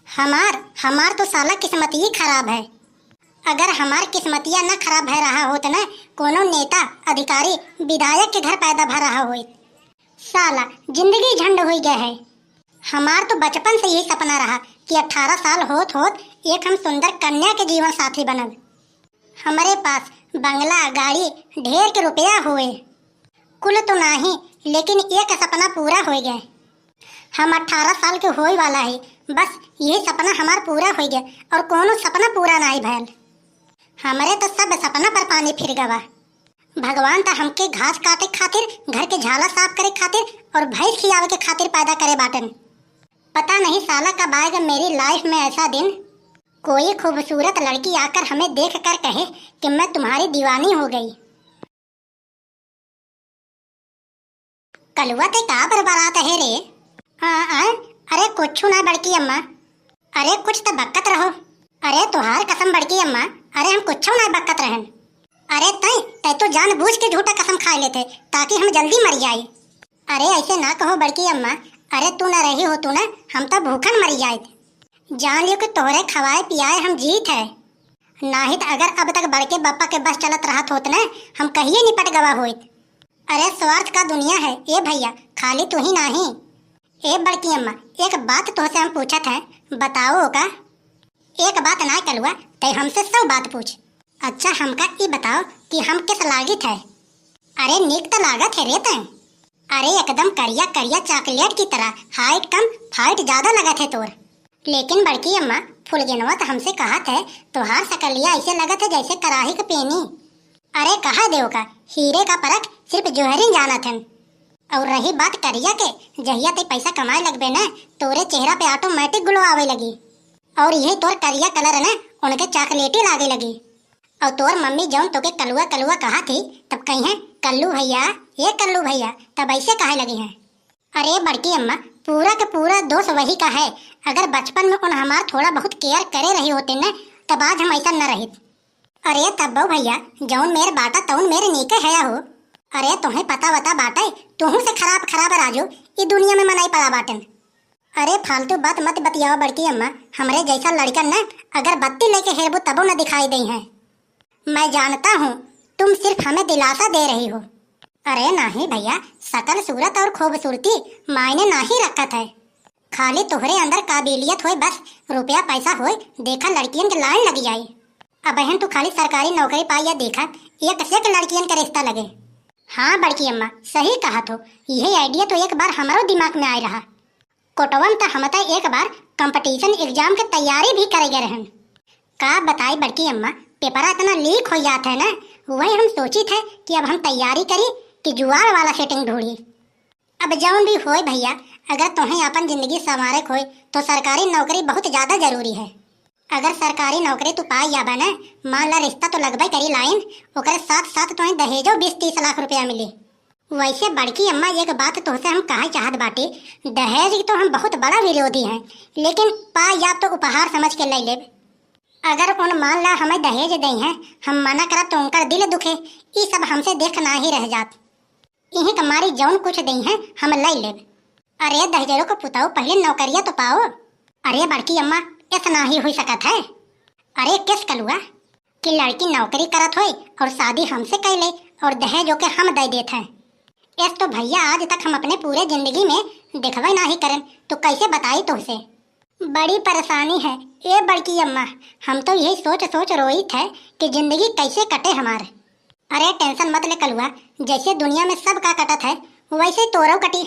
हमार हमार तो साला किस्मत ही खराब है। अगर हमार किस्मतिया न खराब भय रहा होत न कोनो नेता अधिकारी विधायक के घर पैदा भर रहा हो। साला जिंदगी झंड हो गया है। हमार तो बचपन से यही सपना रहा कि 18 साल होत होत एक हम सुंदर कन्या के जीवन साथी बनब। हमारे पास बंगला गाड़ी ढेर के रुपया हुए कुल तो नहीं, लेकिन एक सपना पूरा हो गया। हम 18 साल के होए वाला है, बस यही सपना हमार पूरा हो गया और कोनो सपना पूरा नहीं भैल। हमारे तो सब सपना पर पानी फिर गवा। भगवान तो हमके घास काटे खातिर, घर के झाला साफ करे खातिर और भैंस खियावे के खातिर पैदा करे बाटन। पता नहीं साला कब आएगा मेरी लाइफ में ऐसा दिन, कोई खूबसूरत लड़की आकर हमें देख कर कहे कि मैं तुम्हारी दीवानी हो गई। कलुआ ते का बरबरात है रे? अरे कुछ ना बड़की अम्मा। अरे कुछ तो बक्कत रहो। अरे तुहार कसम बड़की अम्मा, अरे हम कुछ ना बक्कत रहन। अरे तय तो जानबूझ के झूठा कसम खा लेते ताकि हम जल्दी मर जाए। अरे ऐसे ना कहो बड़की अम्मा, अरे तू ना रही हो तू ना, हम तो भूखन मर जाए। जान लियो कि तोहरे खवाए पियाए हम जीत है। नाहित अगर अब तक बड़के बप्पा के बस चलत रहत होत न, हम कहिए निपट गवा होत। अरे स्वार्थ का दुनिया है ए भैया, खाली तू ही नहीं। ए बड़की अम्मा, एक बात तुझसे हम पूछत है, बताओ का? एक बात ना कलुआ, तय हमसे 100 बात पूछ। अच्छा हमका ये बताओ कि हम किस लागत है? अरे नीक तो लागत है रे तय। अरे एकदम करिया करिया चॉकलेट की तरह, हाइट कम फाइट ज्यादा लगत है तोर। लेकिन बड़की अम्मा फुलगेनवा तो हमसे कहत है तुहार सकलिया ऐसे लगत है जैसे कराही का पेनी। अरे कहा देव का हीरे का परख सिर्फ जोहरी जानत है। और रही बात करिया के, जहिया ते पैसा कमाए लगबे न, तोरे चेहरा पे ऑटोमेटिक ग्लो आवे लगी। और यही तोर करिया कलर न उनके चॉकलेटी लागे लगी। और तोर मम्मी जौन तोके कलुआ कलुआ कहा थी तब कही है कल्लू भैया, ये कल्लू भैया, तब ऐसे कहे लगी है। अरे बड़की अम्मा पूरा का पूरा दोष वही का है। अगर बचपन में उन हमार थोड़ा बहुत केयर करे रही होते न, तब आज हम ऐसा न रहित। अरे तब भैया जौन मेरे बाटा तौन मेरे नीके है हो। अरे तुम्हें पता बता बाटे, तुहू से खराब खराब राजू ये दुनिया में मनाई पड़ा बाटन। अरे फालतू बात मत बतियाओ बड़की अम्मा, हमरे जैसा लड़कन न अगर बत्ती लेके हेरबू तबो न दिखाई दई है। मैं जानता हूँ तुम सिर्फ हमें दिलासा दे रही हो। अरे नहीं भैया, शकल सूरत और खूबसूरती मायने नहीं रखत है। खाली तुहरे अंदर काबिलियत होए, बस रुपया पैसा होए, देखा लड़कियन के लाइन लगी जाए। अब बहन तू खाली सरकारी नौकरी पाई या देखा एक से एक लड़कियन का रिश्ता लगे। हाँ बड़की अम्मा सही कहा तो, यही आइडिया तो एक बार हमारो दिमाग में आए रहा। कोटवन तो हम तो एक बार कंपटीशन एग्जाम के तैयारी भी करेगे रहन। का बताई बड़की अम्मा, पेपर इतना लीक हो जाता है ना, वही हम सोची थे कि अब हम तैयारी करी कि जुआर वाला सेटिंग ढूंढी। अब जौन भी होए भैया, अगर तुम्हें अपन जिंदगी संवारे खोए तो सरकारी नौकरी बहुत ज्यादा जरूरी है। अगर सरकारी नौकरी तू पाई जाबा न, मान ला रिश्ता तो लगभग करी लाइन, ओकरे साथ साथ तुम्हें दहेजो 20-30 लाख रुपया मिले। वैसे बड़की अम्मा एक बात तुझसे हम कहा चाहत बाटे, दहेज की तो हम बहुत बड़ा विरोधी हैं, लेकिन पाई जाब तो उपहार समझ के ले लेब। अगर उन मान ला हमें दहेज दई हैं, हम मना करब तो उनका दिल दुखे, ये सब हमसे देखना ही रह जात। इन्हीं कमारी जौन कुछ दई हैं हम ले लेब। अरे दहेजों को पुताओ पहले नौकरिया तो पाओ। अरे बड़की अम्मा इतना ही हो सकत है। अरे किस कलुआ कि लड़की नौकरी करत होए और शादी हमसे कर ले और दहेजों के हम दे देते हैं। इस तो भैया आज तक हम अपने पूरे जिंदगी में देखवे ना ही करें, तो कैसे बताई तुझसे? बड़ी परेशानी है ए बड़की अम्मा, हम तो यही सोच सोच रोई थे कि जिंदगी कैसे कटे हमारे। अरे टेंशन मत ले कलुआ, जैसे दुनिया में सब का कटत है वैसे तोरो कटी।